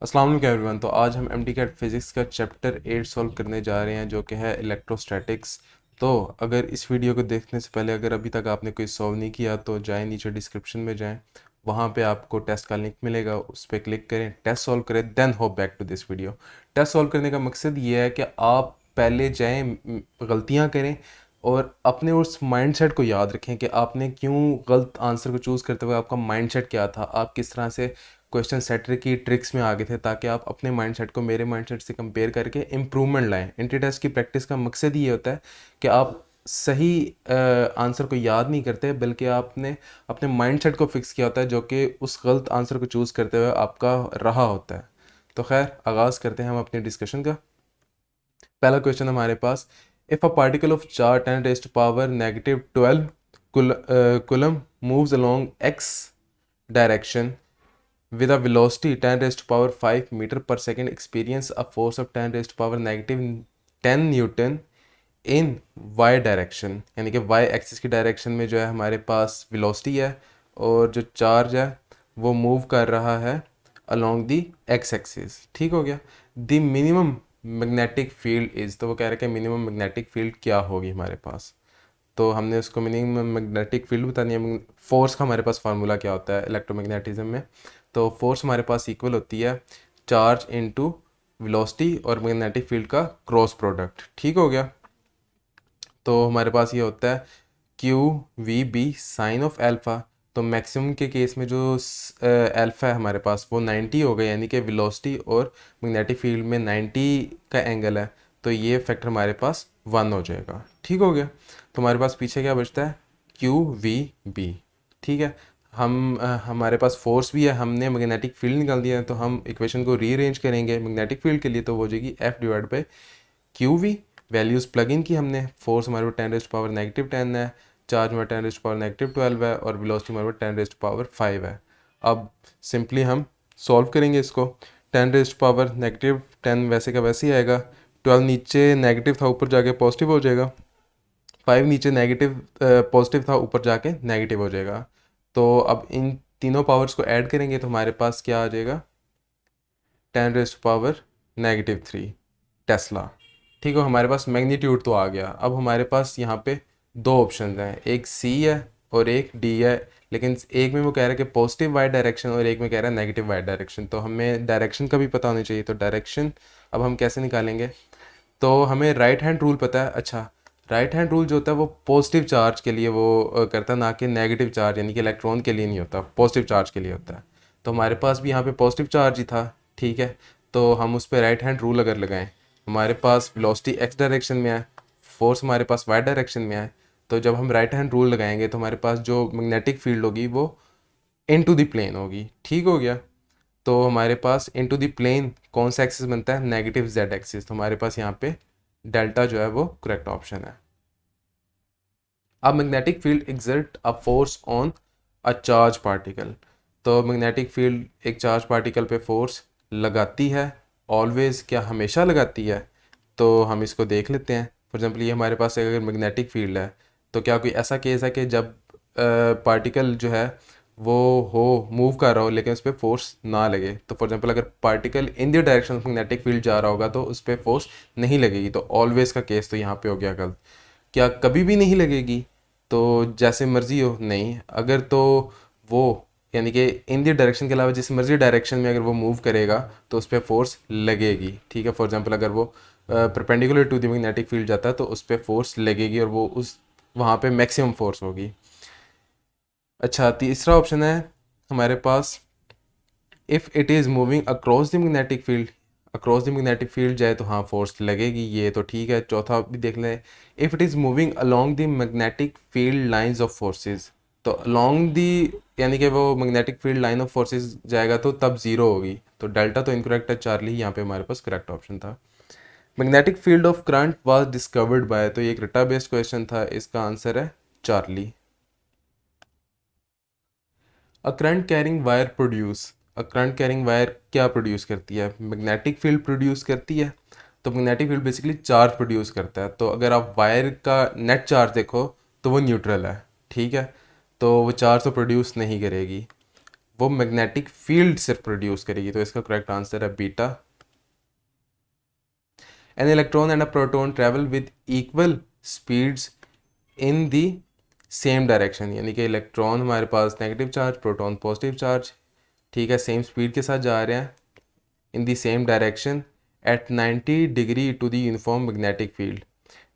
अस्सलाम वालेकुम एवरीवन। तो आज हम एमटी कैट फिज़िक्स का चैप्टर 8 सॉल्व करने जा रहे हैं जो कि है इलेक्ट्रोस्टैटिक्स। तो अगर इस वीडियो को देखने से पहले अगर अभी तक आपने कोई सॉल्व नहीं किया तो जाएं, नीचे डिस्क्रिप्शन में जाएं, वहाँ पे आपको टेस्ट का लिंक मिलेगा, उस पर क्लिक करें, टेस्ट सॉल्व करें, then go back to this video. Test solve करने का मकसद ये है कि आप पहले जाएँ, गलतियाँ करें और अपने उस माइंडसेट को याद रखें कि आपने क्यों गलत आंसर को चूज़ करते हुए आपका माइंडसेट क्या था, आप किस तरह से क्वेश्चन सेटर की ट्रिक्स में आगे थे, ताकि आप अपने माइंडसेट को मेरे माइंडसेट से कंपेयर करके इम्प्रूवमेंट लाएं। इंटी टेस्ट की प्रैक्टिस का मकसद ये होता है कि आप सही आंसर को याद नहीं करते बल्कि आपने अपने माइंडसेट को फिक्स किया होता है जो कि उस गलत आंसर को चूज़ करते हुए आपका रहा होता है। तो खैर आगाज़ करते हैं हम अपनी डिस्कशन का। पहला क्वेश्चन हमारे पास, if a particle of charge 10 raise to power negative 12 coulomb moves along x direction with a velocity 10 raised to power 5 meter per second experience a force of 10 raised to power negative 10 Newton in y direction, यानी कि y axis की direction में जो है हमारे पास velocity है और जो चार्ज है वो मूव कर रहा है अलोंग दी x एक्सिस। ठीक हो गया। The minimum magnetic field is, तो वो कह रहे हैं कि मिनिमम मैग्नेटिक फील्ड क्या होगी हमारे पास। तो हमने उसको मिनिमम मैग्नेटिक फील्ड बतानी है। फोर्स का हमारे पास फार्मूला क्या होता है इलेक्ट्रोमैग्नेटिज्म में, तो फोर्स हमारे पास इक्वल होती है चार्ज इनटू वेलोसिटी और मैग्नेटिक फील्ड का क्रॉस प्रोडक्ट। ठीक हो गया। तो हमारे पास ये होता है Q V B sine of alpha. तो मैक्सिमम के केस में जो एल्फ़ा है हमारे पास वो 90 हो गया, यानी कि वेलोसिटी और मैग्नेटिक फील्ड में 90 का एंगल है, तो ये फैक्टर हमारे पास 1 हो जाएगा। ठीक हो गया। तो हमारे पास पीछे क्या बचता है, क्यू वी बी। ठीक है। हमारे पास फोर्स भी है, हमने मैग्नेटिक फील्ड निकाल दिया है, तो हम इक्वेशन को रीअरेंज करेंगे मैग्नेटिक फील्ड के लिए, तो वो हो जाएगी F divide by Q V. Values plug in की हमने, फोर्स हमारे पास 10 रेज़ टू पावर नेगेटिव 10 है, चार्ज हमारे 10 रेज़ टू पावर नेगेटिव 12 है और वेलोसिटी हमारे पास 10 रेज़ टू पावर 5 है। अब सिंपली हम सॉल्व करेंगे इसको। 10 रेज़ टू पावर नेगेटिव 10 वैसे का वैसे ही आएगा, 12 नीचे नेगेटिव था ऊपर जाके पॉजिटिव हो जाएगा, 5 नीचे नेगेटिव पॉजिटिव था ऊपर जाके नेगेटिव हो जाएगा। तो अब इन तीनों पावर्स को ऐड करेंगे तो हमारे पास क्या आ जाएगा, 10 raise to power negative 3 tesla. ठीक है, हमारे पास मैग्नीट्यूड तो आ गया। अब हमारे पास यहाँ पे दो ऑप्शन हैं, एक सी है और एक डी है, लेकिन एक में वो कह रहा है कि पॉजिटिव वाई डायरेक्शन और एक में कह रहा है नेगेटिव वाई डायरेक्शन। तो हमें डायरेक्शन का भी पता होना चाहिए। तो डायरेक्शन अब हम कैसे निकालेंगे, तो हमें राइट हैंड रूल पता है। अच्छा, राइट हैंड रूल जो होता है वो पॉजिटिव चार्ज के लिए वो करता है, ना कि नेगेटिव चार्ज यानी कि इलेक्ट्रॉन के लिए नहीं होता, पॉजिटिव चार्ज के लिए होता है। तो हमारे पास भी यहाँ पे पॉजिटिव चार्ज ही था। ठीक है। तो हम उस पर राइट हैंड रूल अगर लगाएं, हमारे पास वेलोसिटी एक्स डायरेक्शन में है, फोर्स हमारे पास वाई डायरेक्शन में है, तो जब हम राइट हैंड रूल लगाएंगे तो हमारे पास जो मैग्नेटिक फील्ड होगी वो इन टू द प्लेन होगी। ठीक हो गया। तो हमारे पास इन टू द प्लेन कौन सा एक्सिस बनता है, नेगेटिव जेड एक्सिस। तो हमारे पास यहाँ पे डेल्टा जो है वो करेक्ट ऑप्शन है। अब magnetic field exert a force on a charge particle. तो मैग्नेटिक फील्ड एक चार्ज पार्टिकल पे फोर्स लगाती है, ऑलवेज, क्या हमेशा लगाती है? तो हम इसको देख लेते हैं। फॉर एग्जांपल ये हमारे पास अगर मैग्नेटिक फील्ड है तो क्या कोई ऐसा केस है कि जब पार्टिकल जो है वो हो मूव कर रहा हो लेकिन उस पर फोर्स ना लगे? तो फॉर एग्जांपल अगर particle in the direction of magnetic field जा रहा होगा तो उस पर फोर्स नहीं लगेगी। तो ऑलवेज का केस तो यहाँ पे हो गया गलत। क्या कभी भी नहीं लगेगी? तो जैसे मर्जी हो, नहीं। अगर तो वो यानी कि इन द डायरेक्शन के अलावा जिस मर्जी डायरेक्शन में अगर वो मूव करेगा तो उस पर फोर्स लगेगी। ठीक है। फॉर एग्जांपल अगर वो perpendicular to the magnetic field जाता है तो उस पर फोर्स लगेगी और वो उस वहाँ पे मैक्सिमम फोर्स होगी। अच्छा, तीसरा ऑप्शन है हमारे पास, if it is moving across the magnetic field, across the magnetic field जाए तो हाँ फोर्स लगेगी, ये तो ठीक है। चौथा भी देख लें, if it is moving along the magnetic field lines of forces. तो अलोंग दी यानी कि वो magnetic field line of forces जाएगा तो तब ज़ीरो होगी। तो डेल्टा तो इनकरेक्ट है, चार्ली यहाँ पे हमारे पास करेक्ट ऑप्शन था। Magnetic field of current was discovered by, तो ये एक रटा बेस्ड क्वेश्चन था, इसका आंसर है Charlie. A current carrying wire produce, a current carrying wire क्या प्रोड्यूस करती है, मैग्नेटिक फील्ड प्रोड्यूस करती है। तो magnetic field basically charge produce करता है। तो अगर आप वायर का नेट चार्ज देखो तो वो न्यूट्रल है। ठीक है। तो वो चार्ज तो प्रोड्यूस नहीं करेगी। वो मैग्नेटिक फील्ड सिर्फ प्रोड्यूस करेगी। तो इसका करेक्ट आंसर है beta. An electron and a proton travel with equal speeds in the same direction, यानी कि इलेक्ट्रॉन हमारे पास negative charge, proton positive charge, ठीक है, सेम स्पीड के साथ जा रहे हैं in the same direction at 90 degree to the uniform magnetic field,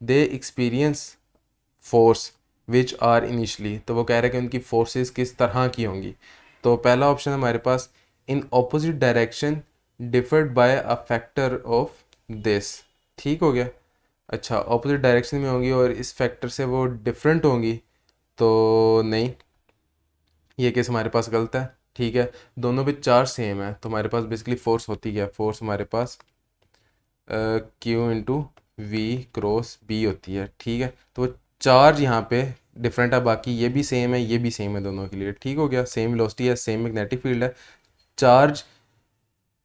they experience force which are initially. तो वो कह रहे हैं कि उनकी फोर्सेस किस तरह की होंगी। तो पहला ऑप्शन हमारे पास in opposite direction differed by a factor of this, ठीक हो गया। अच्छा, ऑपोजिट डायरेक्शन में होंगी और इस फैक्टर से वो डिफरेंट होंगी, तो नहीं, ये केस हमारे पास गलत है, ठीक है। दोनों पे चार्ज सेम है, तो हमारे पास बेसिकली फोर्स होती है, फोर्स हमारे पास Q into V cross B होती है, ठीक है। तो वो चार्ज यहाँ पे डिफरेंट है, बाकी ये भी सेम है, ये भी सेम है दोनों के लिए, ठीक हो गया। सेम वेलोसिटी है, सेम मैग्नेटिक फील्ड है, चार्ज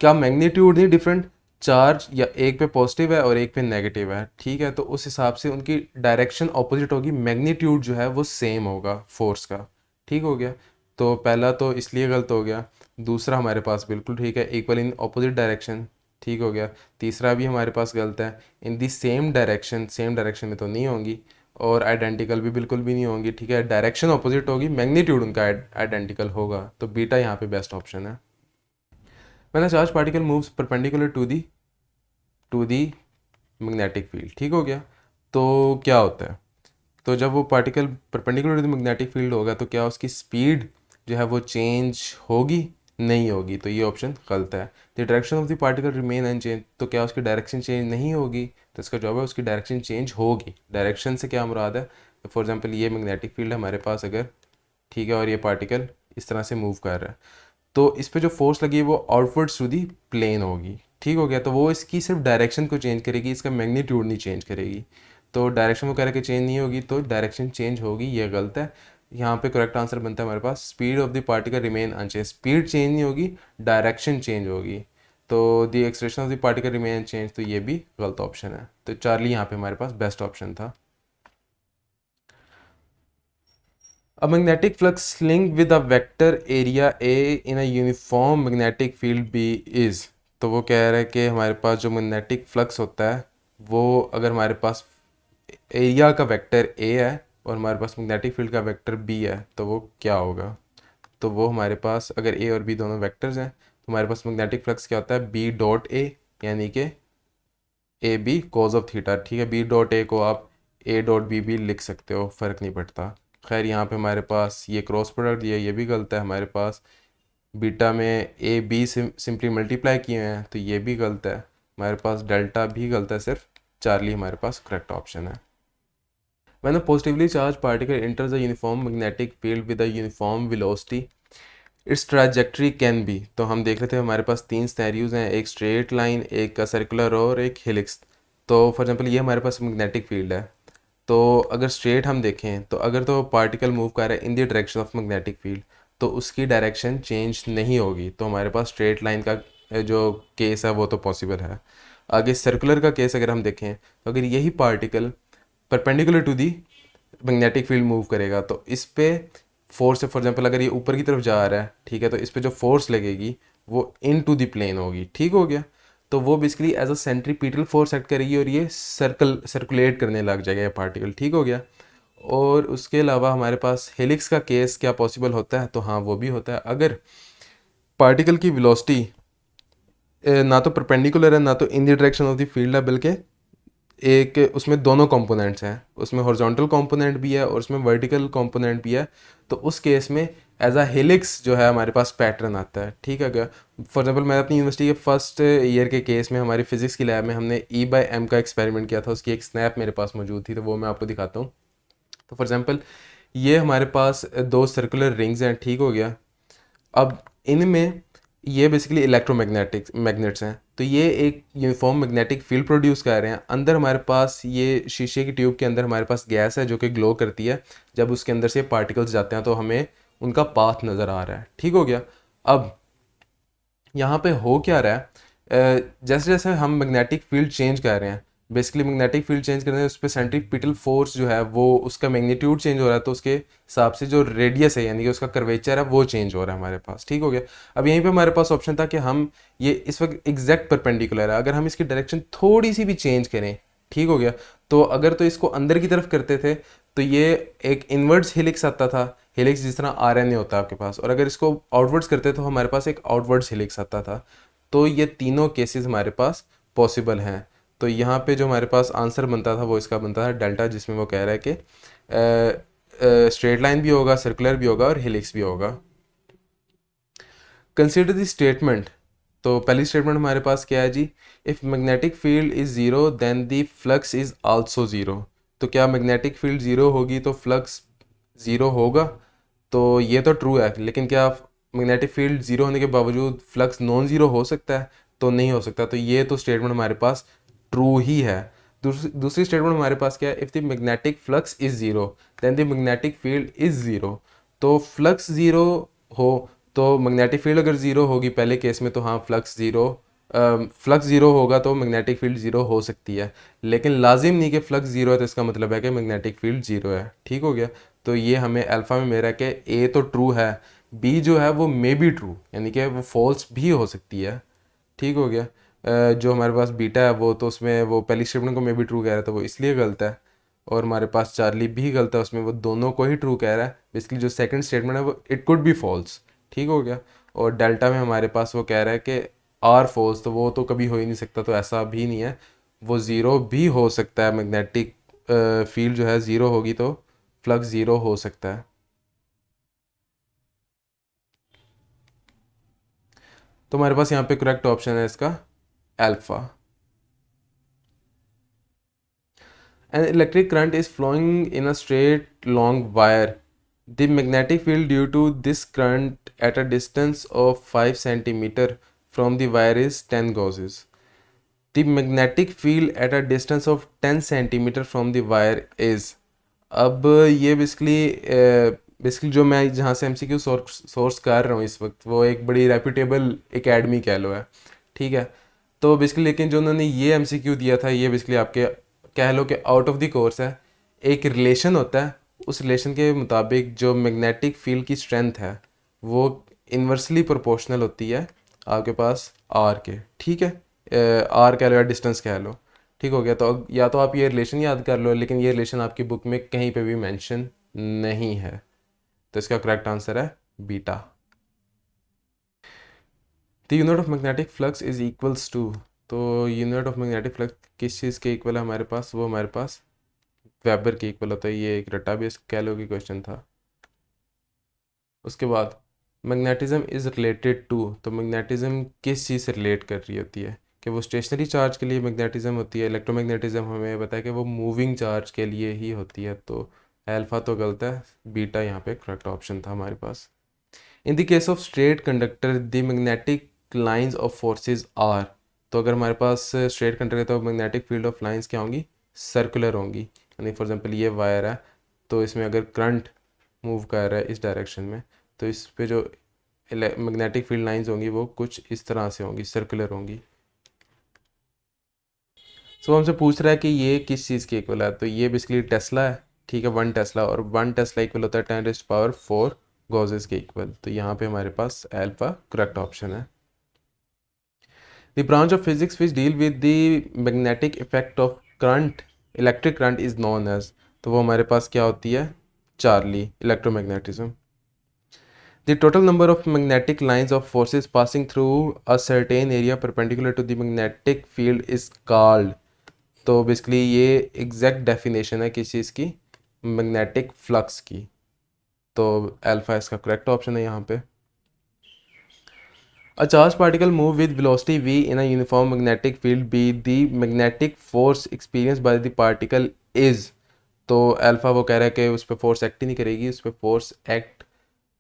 का मैग्नीट्यूड नहीं डिफरेंट, चार्ज या एक पे पॉजिटिव है और एक पे नेगेटिव है, ठीक है। तो उस हिसाब से उनकी डायरेक्शन ऑपोजिट होगी, मैग्नीट्यूड जो है वो सेम होगा फोर्स का, ठीक हो गया। तो पहला तो इसलिए गलत हो गया, दूसरा हमारे पास बिल्कुल ठीक है, इक्वल इन ऑपोजिट डायरेक्शन, ठीक हो गया। तीसरा भी हमारे पास गलत है, in the same direction, same direction में तो नहीं होंगी, और आइडेंटिकल भी बिल्कुल भी नहीं होंगी, ठीक है। डायरेक्शन ऑपोजिट होगी, मैग्नीट्यूड उनका आइडेंटिकल होगा, तो बीटा यहाँ पे बेस्ट ऑप्शन है। When a charged particle moves perpendicular to the magnetic field, ठीक हो गया। तो क्या होता है, तो जब वो particle perpendicular to magnetic field होगा तो क्या उसकी स्पीड जो है वो चेंज होगी, नहीं होगी, तो ये ऑप्शन गलत है। The direction of the particle remain unchanged, तो क्या उसकी डायरेक्शन चेंज नहीं होगी, तो इसका जवाब है उसकी डायरेक्शन चेंज होगी। डायरेक्शन से क्या मुराद है, फॉर एग्जांपल ये मैग्नेटिक फील्ड है हमारे पास अगर, ठीक है, और ये पार्टिकल इस तरह से मूव कर रहा है, तो इस पे जो फोर्स लगी है वो आउटवर्ड्स टू दी प्लेन होगी, ठीक हो गया। तो वो इसकी सिर्फ डायरेक्शन को चेंज करेगी, इसका मैग्नीट्यूड नहीं चेंज करेगी। तो डायरेक्शन वो कह रहे कि चेंज नहीं होगी, तो डायरेक्शन चेंज होगी, ये गलत है। यहाँ पे करेक्ट आंसर बनता है हमारे पास speed of the particle remain unchanged, speed change नहीं होगी, डायरेक्शन चेंज होगी। तो the acceleration of the particle remain unchanged, तो ये भी गलत ऑप्शन है। तो चार्ली यहाँ पे हमारे पास बेस्ट ऑप्शन था। A magnetic flux linked with a vector area A in a uniform magnetic field B is, तो वो कह रहा है कि हमारे पास जो मैग्नेटिक फ्लक्स होता है वो अगर हमारे पास एरिया का वेक्टर A है और हमारे पास मैग्नेटिक फील्ड का वेक्टर B है तो वो क्या होगा। तो वो हमारे पास अगर A और B दोनों वेक्टर्स हैं तो हमारे पास मैग्नेटिक फ्लक्स क्या होता है, B डॉट A, यानी कि A B cos of theta, ठीक है। बी डॉट ए को आप ए डॉट बी भी लिख सकते हो, फ़र्क नहीं पड़ता। खैर यहाँ पे हमारे पास ये क्रॉस प्रोडक्ट दिया, ये भी गलत है। हमारे पास बीटा में ए बी सिंपली मल्टीप्लाई किए हैं, तो ये भी गलत है। हमारे पास डेल्टा भी गलत है, सिर्फ चार्ली हमारे पास करेक्ट ऑप्शन है। When a positively charged particle enters a uniform magnetic field with a uniform velocity, its trajectory can be, तो हम देख रहे थे हमारे पास तीन स्टेरियोज हैं, एक स्ट्रेट लाइन, एक सर्कुलर और एक हेलिक्स। तो फॉर एग्जांपल ये हमारे पास मैग्नेटिक फील्ड है, तो अगर स्ट्रेट हम देखें तो अगर तो पार्टिकल मूव कर रहा है in the direction of magnetic field तो उसकी डायरेक्शन चेंज नहीं होगी, तो हमारे पास स्ट्रेट लाइन का जो केस है वो तो पॉसिबल है। आगे सर्कुलर का केस अगर हम देखें तो अगर यही particle perpendicular to the magnetic field move करेगा तो इस पे फोर्स से, फॉर एग्जांपल अगर ये ऊपर की तरफ जा रहा है, ठीक है, तो इस पे जो फोर्स लगेगी वो इन टू दी प्लेन होगी, ठीक हो गया। तो वो basically as a centripetal force act करेगी और ये सर्कुलेट करने लग जाएगा ये पार्टिकल, ठीक हो गया। और उसके अलावा हमारे पास हेलिक्स का केस क्या पॉसिबल होता है, तो हाँ वो भी होता है। अगर पार्टिकल की वेलोसिटी ना तो परपेंडिकुलर है ना तो in the direction of the field है, बल्कि एक उसमें दोनों कंपोनेंट्स हैं, उसमें हॉरिजॉन्टल कंपोनेंट भी है और उसमें वर्टिकल कंपोनेंट भी है, तो उस केस में एज अ हेलिक्स जो है हमारे पास पैटर्न आता है, ठीक है क्या। फॉर एग्जांपल मैं अपनी यूनिवर्सिटी के फर्स्ट ईयर के केस में हमारी फिजिक्स की लैब में हमने E/m का एक्सपेरिमेंट किया था, उसकी एक स्नैप मेरे पास मौजूद थी, तो वो मैं आपको दिखाता हूँ। तो फॉर एग्जांपल ये हमारे पास दो सर्कुलर रिंग्स हैं, ठीक हो गया। अब इनमें ये बेसिकली मैग्नेट्स हैं, तो ये एक यूनिफॉर्म मैग्नेटिक फील्ड प्रोड्यूस कर रहे हैं। अंदर हमारे पास ये शीशे की ट्यूब के अंदर हमारे पास गैस है जो कि ग्लो करती है, जब उसके अंदर से पार्टिकल्स जाते हैं तो हमें उनका पाथ नज़र आ रहा है, ठीक हो गया। अब यहाँ पे हो क्या रहा है, जैसे जैसे हम मैग्नेटिक फील्ड चेंज कर रहे हैं बेसिकली मैग्नेटिक फील्ड चेंज करने से उस पर सेंट्रीपिटल फोर्स जो है वो उसका मैग्नीट्यूड चेंज हो रहा है, तो उसके हिसाब से जो रेडियस है यानी कि उसका कर्वेचर है वो चेंज हो रहा है हमारे पास। ठीक हो गया। अब यहीं पे हमारे पास ऑप्शन था कि हम ये इस वक्त एग्जैक्ट परपेंडिकुलर है, अगर हम इसकी डायरेक्शन थोड़ी सी भी चेंज करें, ठीक हो गया, तो अगर तो इसको अंदर की तरफ करते थे तो ये एक इनवर्ड्स हेलिक्स आता था, हेलिक्स जिस तरह आरएनए होता है आपके पास, और अगर इसको आउटवर्ड्स करते तो हमारे पास एक आउटवर्ड्स हेलिक्स आता था। तो ये तीनों केसेस हमारे पास पॉसिबल हैं। तो यहाँ पे जो हमारे पास आंसर बनता था वो इसका बनता था डेल्टा, जिसमें वो कह रहा है कि स्ट्रेट लाइन भी होगा, सर्कुलर भी होगा और हेलिक्स भी होगा। Consider the statement. तो पहली स्टेटमेंट हमारे पास क्या है जी, if magnetic field is zero then the flux is also zero. तो क्या मैग्नेटिक फील्ड ज़ीरो होगी तो फ्लक्स ज़ीरो होगा? तो ये तो ट्रू है, लेकिन क्या मैग्नेटिक फील्ड ज़ीरो होने के बावजूद फ्लक्स नॉन ज़ीरो हो सकता है? तो नहीं हो सकता। तो ये तो स्टेटमेंट हमारे पास ट्रू ही है। दूसरी स्टेटमेंट हमारे पास क्या है, if the magnetic flux is zero then the magnetic field is zero. तो फ्लक्स ज़ीरो हो तो मैग्नेटिक फील्ड अगर ज़ीरो होगी पहले केस में, तो हाँ फ्लक्स ज़ीरो, फ्लक्स ज़ीरो होगा तो मैग्नेटिक फील्ड ज़ीरो हो सकती है, लेकिन लाजिम नहीं कि फ्लक्स ज़ीरो है तो इसका मतलब है कि मैग्नेटिक फील्ड ज़ीरो है। ठीक हो गया। तो ये हमें अल्फ़ा में मेरा कि ए तो ट्रू है, बी जो है वो मे बी ट्रू, यानी कि वो फॉल्स भी हो सकती है। ठीक हो गया। जो हमारे पास बीटा है वो तो उसमें वो पहली स्टेटमेंट को मे बी ट्रू कह रहा था, वो इसलिए गलत है, और हमारे पास चार्ली भी गलत है, उसमें वो दोनों को ही ट्रू कह रहा है। बेसिकली जो सेकंड स्टेटमेंट है वो इट कुड बी फॉल्स। ठीक हो गया। और डेल्टा में हमारे पास वो कह रहा है कि आर फॉल्स, तो वो तो कभी हो ही नहीं सकता, तो ऐसा भी नहीं है, वो ज़ीरो भी हो सकता है। मैग्नेटिक फील्ड जो है ज़ीरो होगी तो फ्लक्स ज़ीरो हो सकता है। तो हमारे पास यहाँ पे करेक्ट ऑप्शन है इसका alpha. An electric current is flowing in a straight long wire. The magnetic field due to this current at a distance of 5 centimeter from the wire is 10 gauges. The magnetic field at a distance of 10 centimeter from the wire is, अब ये basically जो मैं जहाँ से MCQ source कर रहा हूँ इस वक्त, वो एक बड़ी रेप्यूटेबल एकेडमी कह लो है। ठीक है। तो बेसिकली लेकिन जो उन्होंने ये एमसीक्यू दिया था ये बेसिकली आपके कह लो कि आउट ऑफ द कोर्स है। एक रिलेशन होता है, उस रिलेशन के मुताबिक जो मैग्नेटिक फील्ड की स्ट्रेंथ है वो इन्वर्सली प्रोपोर्शनल होती है आपके पास आर के। ठीक है। आर कह लो या डिस्टेंस कह लो। ठीक हो गया। तो या तो आप ये रिलेशन याद कर लो, लेकिन ये रिलेशन आपकी बुक में कहीं पे भी मेंशन नहीं है, तो इसका करेक्ट आंसर है beta. The unit of magnetic flux is equals to. तो यूनिट ऑफ मैग्नेटिक फ्लक्स किस चीज़ के इक्वल है हमारे पास, वो हमारे पास वेबर के इक्वल होता है। ये एक रटा बेस कह लो कि क्वेश्चन था। उसके बाद मैग्नेटिज्म इज़ रिलेटेड टू। तो मैग्नेटिज्म किस चीज़ से रिलेट कर रही होती है, कि वो स्टेशनरी चार्ज के लिए मैग्नेटिज्म होती है। इलेक्ट्रोमैग्नेटिज्म हमें बताया कि वो मूविंग चार्ज के लिए ही होती है। तो अल्फा तो गलत है, बीटा यहाँ पे करेक्ट ऑप्शन था हमारे पास। In the case of straight conductor the magnetic lines of forces are. तो अगर हमारे पास स्ट्रेट कंडक्टर है तो मैग्नेटिक फील्ड ऑफ लाइंस क्या होंगी, सर्कुलर होंगी। यानी फॉर एग्जांपल ये वायर है, तो इसमें अगर करंट मूव कर रहा है इस डायरेक्शन में, तो इस पे जो मैग्नेटिक फील्ड लाइंस होंगी वो कुछ इस तरह से होंगी, सर्कुलर होंगी। सो हमसे पूछ रहा है कि ये किस चीज़ के इक्वल है, तो ये बेसिकली टेस्ला है। ठीक है, 1 टेस्ला, और 1 टेस्ला इक्वल होता है 10⁻⁴ गॉसेस के इक्वल। तो यहाँ पे हमारे पास अल्फा करेक्ट ऑप्शन है। The branch of physics which deal with the magnetic effect of current, electric current is known as. तो वो हमारे पास क्या होती है, Charlie, electromagnetism. The total number of magnetic lines of forces passing through a certain area perpendicular to the magnetic field is called। तो basically ये exact definition है किस चीज़ की, मैग्नेटिक फ्लक्स की। तो अल्फा इसका करेक्ट ऑप्शन है यहाँ पे। A charged particle move with velocity v in a uniform magnetic field b, the magnetic force experienced by the particle is। तो अल्फा वो कह रहा है कि उस पर फोर्स एक्ट ही नहीं करेगी, उस पर फोर्स एक्ट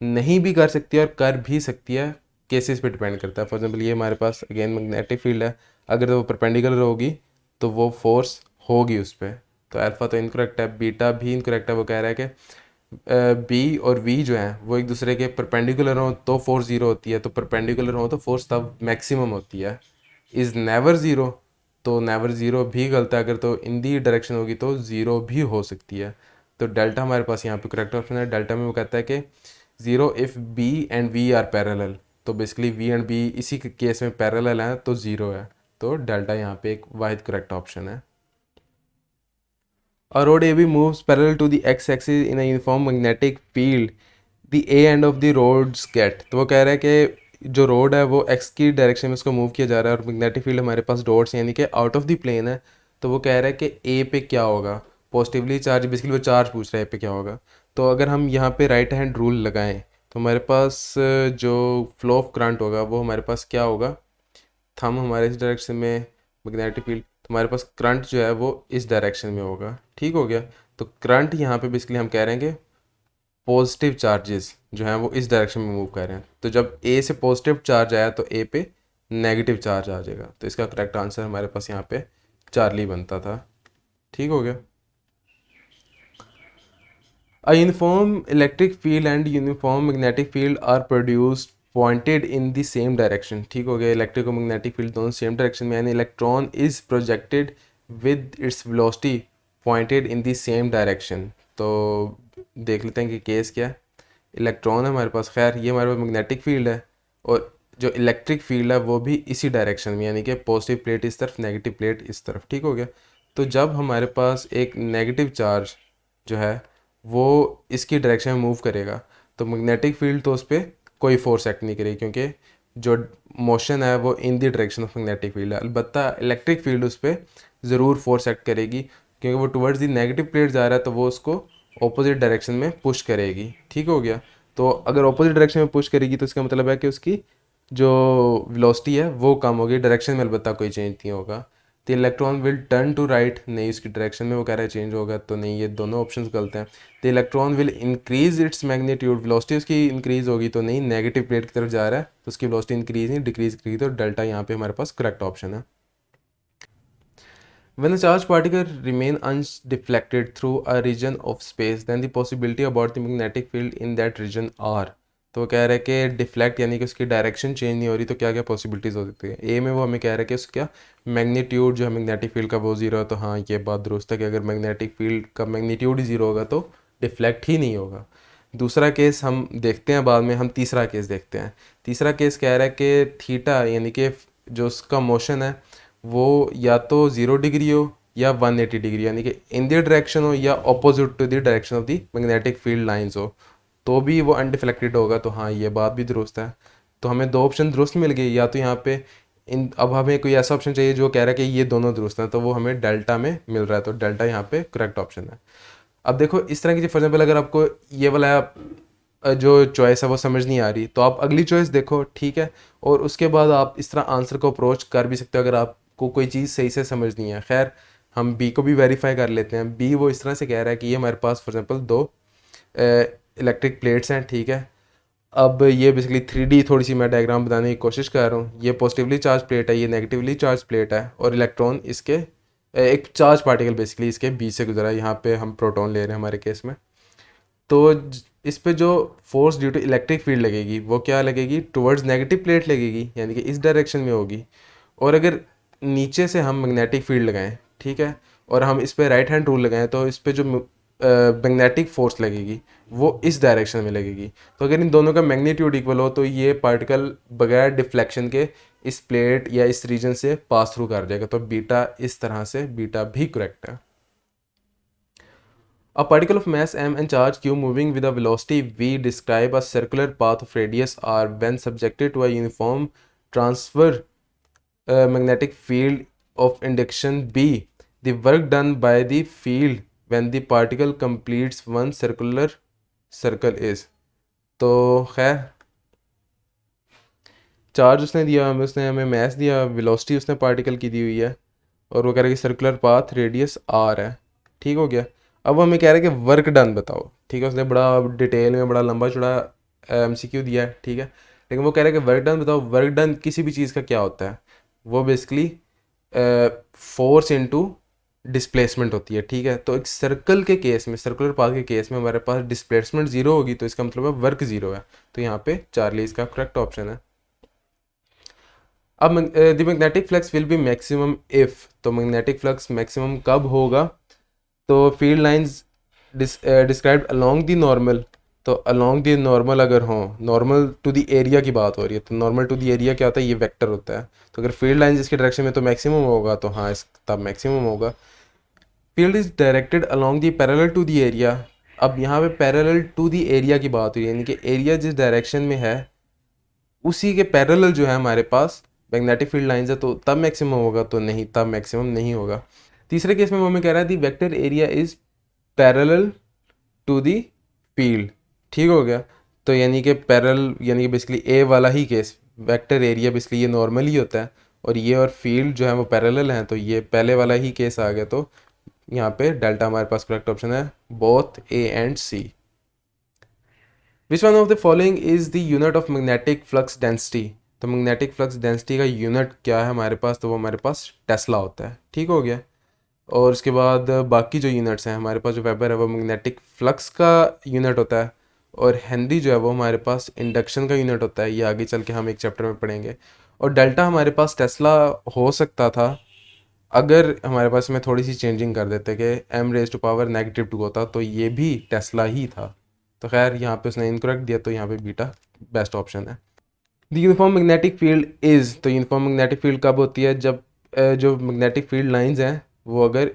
नहीं भी कर सकती है और कर भी सकती है, केसेस पे डिपेंड करता है। फॉर एग्जांपल ये हमारे पास अगेन मैग्नेटिक फील्ड है, अगर वो परपेंडिकुलर होगी तो वो फोर्स होगी उस पर। तो अल्फा तो इनकरेक्ट है, बीटा भी इनकरेक्ट है। वो कह रहा है कि बी और वी जो हैं वो एक दूसरे के परपेंडिकुलर हो तो फोर्स ज़ीरो होती है, तो परपेंडिकुलर हो तो फोर्स तब मैक्सिमम होती है, इज़ नेवर ज़ीरो। तो नेवर ज़ीरो भी गलत है, अगर तो इन दी डायरेक्शन होगी तो ज़ीरो भी हो सकती है। तो डेल्टा हमारे पास यहाँ पे करेक्ट ऑप्शन है। डेल्टा में वो कहता है कि zero if B and V are parallel, तो बेसिकली वी एंड बी इसी के केस में पैरेलल हैं तो ज़ीरो है, तो डेल्टा यहाँ पे एक वाहिद करेक्ट ऑप्शन है। A road AB moves parallel to the x-axis in a uniform magnetic field. The A end of the roads get, तो वो कह रहा है कि जो रोड है वो x की डायरेक्शन में उसको मूव किया जा रहा है और मैग्नेटिक फील्ड हमारे पास डॉट्स यानी कि आउट ऑफ द प्लेन है। तो वो कह रहा है कि A पे क्या होगा, पॉजिटिवली चार्ज, बेसिकली वो चार्ज पूछ रहा है A पे क्या होगा। तो अगर हम यहाँ पे राइट हैंड रूल लगाएं तो हमारे पास जो फ्लो ऑफ करंट होगा वो हमारे पास क्या होगा, थंब हमारे इस डायरेक्शन में, मैग्नेटिक फील्ड, तो हमारे पास करंट जो है वो इस डायरेक्शन में होगा। ठीक हो गया। तो करंट यहाँ पे बेसिकली हम कह रहे हैं कि पॉजिटिव चार्जेस जो हैं वो इस डायरेक्शन में मूव कर रहे हैं, तो जब ए से पॉजिटिव चार्ज आया तो ए पे नेगेटिव चार्ज आ जाएगा। तो इसका करेक्ट आंसर हमारे पास यहाँ पे चार्ली बनता था। ठीक हो गया। A uniform electric field and uniform magnetic field are produced pointed in the same direction. ठीक हो गया। इलेक्ट्रिक और मैग्नेटिक फील्ड दोनों सेम डायरेक्शन में, यानी electron is projected with its velocity pointed in the same direction. तो देख लेते हैं कि केस क्या है। इलेक्ट्रॉन है हमारे पास, खैर ये हमारे पास मैग्नेटिक फील्ड है और जो इलेक्ट्रिक फील्ड है वो भी इसी डायरेक्शन में, यानी कि पॉजिटिव प्लेट इस तरफ, नेगेटिव प्लेट इस तरफ। ठीक हो गया। तो जब हमारे पास एक नेगेटिव चार्ज जो है वो इसकी डायरेक्शन में मूव करेगा तो मैग्नेटिक फील्ड तो उस पर कोई फोर्स एक्ट नहीं करेगी, क्योंकि जो मोशन है वो in the direction of magnetic field है। अलबत्ता इलेक्ट्रिक फील्ड उस पर ज़रूर फोर्स एक्ट करेगी, क्योंकि वो टुवर्ड्स दी नेगेटिव प्लेट जा रहा है तो वो उसको ऑपोजिट डायरेक्शन में पुश करेगी। ठीक हो गया। तो अगर ऑपोजिट डायरेक्शन में पुश करेगी तो इसका मतलब है कि उसकी जो वेलोसिटी है वो कम होगी, डायरेक्शन में अलबत्ता कोई चेंज नहीं होगा। तो electron will turn to right, नहीं उसकी डायरेक्शन में वो कह रहा है चेंज होगा, तो नहीं, ये दोनों ऑप्शंस गलत हैं। तो electron will increase its magnitude, velocity उसकी इंक्रीज होगी, तो नहीं, नेगेटिव प्लेट की तरफ जा रहा है तो उसकी वेलोसिटी इंक्रीज नहीं डिक्रीज करेगी, तो डेल्टा यहाँ पे हमारे पास करेक्ट ऑप्शन है। When a charged particle remain undeflected through a region of space, then the possibility about the magnetic field in that region are, तो वो कह रहा है कि डिफ्लेक्ट यानी कि उसकी डायरेक्शन चेंज नहीं हो रही, तो क्या क्या पॉसिबिलिटीज़ हो सकती है। ए में वो हमें कह रहा है कि उसका मैग्नीट्यूड जो है मैग्नेटिक फील्ड का वो ज़ीरो है, तो हाँ ये बात दुरुस्त है कि अगर मैग्नेटिक फील्ड का मैग्नीट्यूड ही ज़ीरो होगा तो डिफ्लेक्ट ही नहीं होगा। दूसरा केस हम देखते हैं बाद में, हम तीसरा केस देखते हैं। तीसरा केस कह रहा है कि थीटा यानी कि जो उसका मोशन है वो या तो 0 डिग्री हो या 180 डिग्री, यानी कि इन द डायरेक्शन हो या opposite to the direction of the magnetic field lines हो, तो भी वो अनडिफ्लेक्टेड होगा। तो हाँ ये बात भी दुरुस्त है। तो हमें दो ऑप्शन दुरुस्त मिल गए, या तो यहाँ पे इन, अब हमें कोई ऐसा ऑप्शन चाहिए जो कह रहा है कि ये दोनों दुरुस्त हैं, तो वो हमें डेल्टा में मिल रहा है, तो डेल्टा यहाँ पे करेक्ट ऑप्शन है। अब देखो इस तरह की, फॉर एग्जाम्पल अगर आपको ये वाला जो चॉइस है वो समझ नहीं आ रही तो आप अगली चॉइस देखो, ठीक है, और उसके बाद आप इस तरह आंसर को अप्रोच कर भी सकते हो अगर आपको कोई चीज़ सही से समझ नहीं है। खैर हम बी को भी वेरीफाई कर लेते हैं। बी वो इस तरह से कह रहा है कि ये हमारे पास फॉर एग्जांपल दो इलेक्ट्रिक प्लेट्स हैं, ठीक है। अब ये बेसिकली 3D थोड़ी सी मैं डायग्राम बनाने की कोशिश कर रहा हूँ। ये पॉजिटिवली चार्ज प्लेट है, ये नेगेटिवली चार्ज प्लेट है, और इलेक्ट्रॉन इसके एक चार्ज पार्टिकल बेसिकली इसके बीच से गुजरा है। यहाँ पे हम प्रोटॉन ले रहे हैं हमारे केस में। तो इस पे जो force due to electric field लगेगी वो क्या लगेगी, टुवर्ड्स नेगेटिव प्लेट लगेगी, यानी कि इस डायरेक्शन में होगी। और अगर नीचे से हम मैग्नेटिक फील्ड लगाएं, ठीक है, और हम इस पे राइट हैंड रूल लगाएं तो इस पे जो मैग्नेटिक फोर्स लगेगी वो इस डायरेक्शन में लगेगी। तो अगर इन दोनों का मैग्नीट्यूड इक्वल हो तो ये पार्टिकल बगैर डिफ्लेक्शन के इस प्लेट या इस रीजन से पास थ्रू कर जाएगा। तो बीटा इस तरह से, बीटा भी करेक्ट है। A particle of mass m and charge q moving with a velocity v describe a circular path of radius r when subjected to a uniform transfer magnetic field of induction b. The work done by the field when the particle completes one circular circle is. तो खैर charge उसने दिया हमें, उसने हमें mess दिया, velocity उसने particle की दी हुई है, और वो कह रहा है कि सर्कुलर पाथ रेडियस आर है। ठीक हो गया। अब हमें कह रहा है कि वर्क डन बताओ, ठीक है, उसने बड़ा डिटेल में बड़ा लंबा चौड़ा MCQ दिया है, ठीक है, लेकिन वो कह रहा है कि वर्क डन बताओ। वर्क डन किसी भी चीज़ का क्या होता है, वो बेसिकली फोर्स इनटू डिस्प्लेसमेंट होती है, ठीक है। तो एक सर्कल के केस में, सर्कुलर पाथ के केस में हमारे पास डिस्प्लेसमेंट ज़ीरो होगी, तो इसका मतलब है वर्क ज़ीरो है, तो यहाँ पे चार्ली इसका करेक्ट ऑप्शन है। अब the magnetic flux will be maximum if, तो मैग्नेटिक फ्लक्स मैक्सिमम कब होगा, तो field lines described along the normal, तो अलोंग द नॉर्मल अगर हो, नॉर्मल टू द एरिया की बात हो रही है, तो नॉर्मल टू द एरिया क्या होता है, ये वेक्टर होता है, तो अगर फील्ड लाइंस इसके डायरेक्शन में तो मैक्सिमम होगा, तो हाँ इस तब मैक्सिमम होगा। Field is directed along the parallel to the area, अब यहाँ पे पैरेलल टू दी एरिया की बात हुई, यानी कि एरिया जिस डायरेक्शन में है उसी के पैरेलल जो है हमारे पास मैग्नेटिक फील्ड लाइंस है, तो तब मैक्सिमम होगा, तो नहीं, तब मैक्सिमम नहीं होगा। तीसरे केस में वो हमें कह रहा है the vector area is parallel to the field, ठीक हो गया। तो यानी कि पैरेलल, यानी कि बेसिकली ए वाला ही केस, वेक्टर एरिया बेसिकली ये नॉर्मल ही होता है, और ये और फील्ड जो है वो पैरेलल हैं, तो ये पहले वाला ही केस आ गया, तो यहाँ पे डेल्टा हमारे पास करेक्ट ऑप्शन है, both A and C. Which one of the following is the unit of magnetic flux density, तो मैग्नेटिक फ्लक्स डेंसिटी का यूनिट क्या है हमारे पास, तो वो हमारे पास टेस्ला होता है, ठीक हो गया। और उसके बाद बाकी जो यूनिट्स हैं हमारे पास, जो वेबर है वो मैग्नेटिक फ्लक्स का यूनिट होता है, और हेनरी जो है वो हमारे पास इंडक्शन का यूनिट होता है, ये आगे चल के हम एक चैप्टर में पढ़ेंगे। और डेल्टा हमारे पास टेस्ला हो सकता था अगर हमारे पास में थोड़ी सी चेंजिंग कर देते कि m⁻⁻2 होता, तो ये भी टेस्ला ही था। तो खैर यहाँ पे उसने इनकरेक्ट दिया, तो यहाँ पे बीटा बेस्ट ऑप्शन है। The uniform magnetic field is, तो यूनिफॉर्म मैग्नेटिक फील्ड कब होती है, जब जो मैग्नेटिक फील्ड लाइंस हैं वो अगर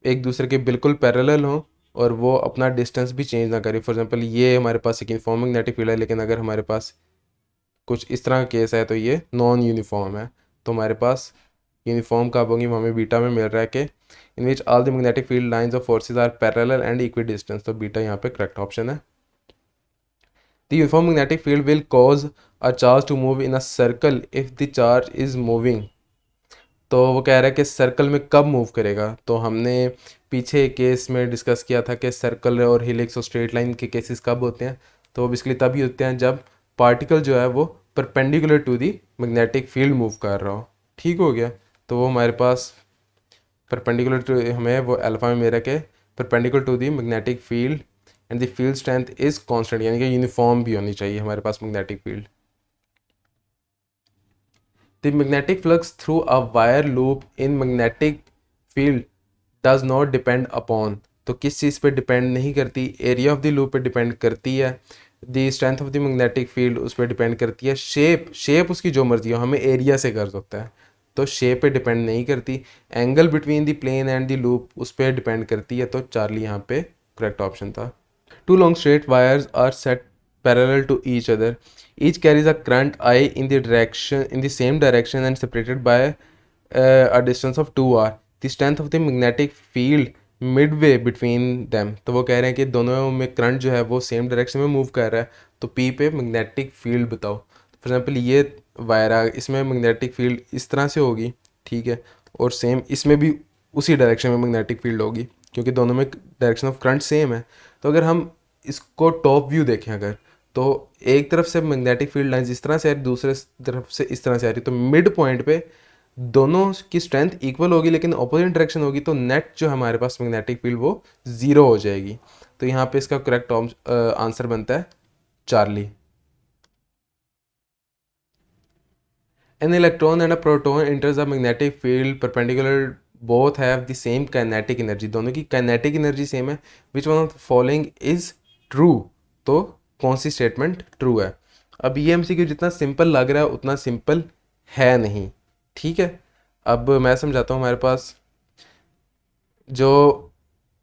एक दूसरे के बिल्कुल पैरेलल हों और वो अपना डिस्टेंस भी चेंज ना करें। फॉर एग्जांपल ये हमारे पास एक यूनिफॉर्म मैग्नेटिक फील्ड है, लेकिन अगर हमारे पास कुछ इस तरह का केस है तो ये नॉन यूनिफॉर्म है, तो हमारे पास यूनिफॉर्म कब होगी, वो हमें बीटा में मिल रहा है कि in which all the magnetic field lines of forces are parallel and equidistant, तो बीटा यहाँ पे करेक्ट ऑप्शन है। The uniform magnetic field will cause a charge to move in a circle if the charge is moving, तो वो कह रहा है कि सर्कल में कब मूव करेगा, तो हमने पीछे केस में डिस्कस किया था कि सर्कल और हेलिक्स और स्ट्रेट लाइन के केसेस कब होते हैं, तो वो बेसिकली तभी होते हैं जब पार्टिकल जो है वो perpendicular to the magnetic field move कर रहा हो, ठीक हो गया। तो वो हमारे पास परपेंडिकुलर टू, हमें वो अल्फा में मेरा के perpendicular to the magnetic field and the field strength is constant, यानी कि यूनिफॉर्म भी होनी चाहिए हमारे पास magnetic field. The magnetic flux through a wire loop in magnetic field does not depend upon, तो किस चीज़ पे डिपेंड नहीं करती, एरिया ऑफ द लूप पे डिपेंड करती है, the strength of the magnetic field उस पर डिपेंड करती है, शेप उसकी जो मर्जी हो, हमें एरिया से कर सकता है, तो शेप पे डिपेंड नहीं करती, angle between the plane and the loop उस पर डिपेंड करती है, तो चार्ली यहाँ पे करेक्ट ऑप्शन था। Two long straight wires are set parallel to each other. Each carries a current I in the same direction and separated by a distance of 2r. The strength of the magnetic field midway between them. तो वो कह रहे हैं कि दोनों में current जो है वो सेम डायरेक्शन में मूव कर रहा है, तो P पे मैग्नेटिक फील्ड बताओ। फॉर एग्जांपल ये वायर आ, इसमें मैग्नेटिक फील्ड इस तरह से होगी, ठीक है, और सेम इसमें भी उसी डायरेक्शन में मैग्नेटिक फील्ड होगी, क्योंकि दोनों में डायरेक्शन ऑफ करंट सेम है। तो अगर हम इसको टॉप व्यू देखें अगर, तो एक तरफ से मैग्नेटिक फील्ड लाइंस इस तरह से आ रही, दूसरे तरफ से इस तरह से आ रही, तो मिड पॉइंट पे दोनों की स्ट्रेंथ इक्वल होगी, लेकिन अपोजिट डायरेक्शन होगी, तो नेट जो हमारे पास मैग्नेटिक फील्ड वो ज़ीरो हो जाएगी। तो यहाँ पे इसका करेक्ट आंसर बनता है Charlie. An electron and a proton enters a magnetic field perpendicular, both have the same kinetic energy, दोनों की kinetic energy सेम है, which one of the following is true, तो कौन सी स्टेटमेंट ट्रू है। अब ये एमसीक्यू जितना सिंपल लग रहा है उतना सिंपल है नहीं, ठीक है। अब मैं समझाता हूँ, हमारे पास जो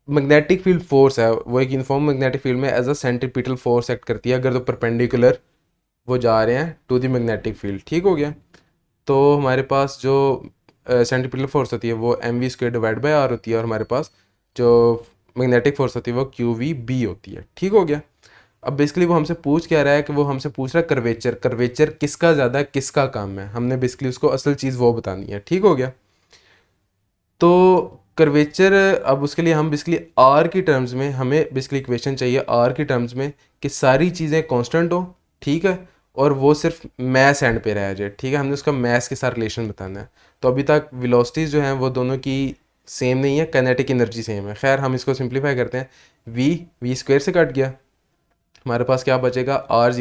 मैग्नेटिक फील्ड फोर्स है वो एक यूनिफॉर्म मैग्नेटिक फील्ड में as a centripetal force act करती है, अगर तो परपेंडिकुलर वो जा रहे हैं टू द मैग्नेटिक फील्ड, ठीक हो गया। तो हमारे पास जो सेंट्रीपिटल फोर्स होती है वो mv² / r होती है, और हमारे पास जो मैग्नेटिक फोर्स होती है वो qvb होती है, ठीक हो गया। अब बेसिकली वो हमसे पूछ क्या रहा है कि वो हमसे पूछ रहा है कर्वेचर, कर्वेचर किसका ज़्यादा है, किसका कम है, हमने बेसिकली उसको असल चीज़ वो बतानी है, ठीक हो गया। तो कर्वेचर, अब उसके लिए हम बेसिकली आर की टर्म्स में, हमें बेसिकली इक्वेशन चाहिए आर की टर्म्स में कि सारी चीज़ें कांस्टेंट हो, ठीक है, और वो सिर्फ मैस एंड पे रह जाए, ठीक है, हमने उसका मैस के साथ रिलेशन बताना है। तो अभी तक वेलोसिटीज़ जो हैं वो दोनों की सेम नहीं है, काइनेटिक एनर्जी सेम है। खैर हम इसको सिंप्लीफाई करते हैं, v स्क्वायर से कट गया, हमारे पास क्या बचेगा, r =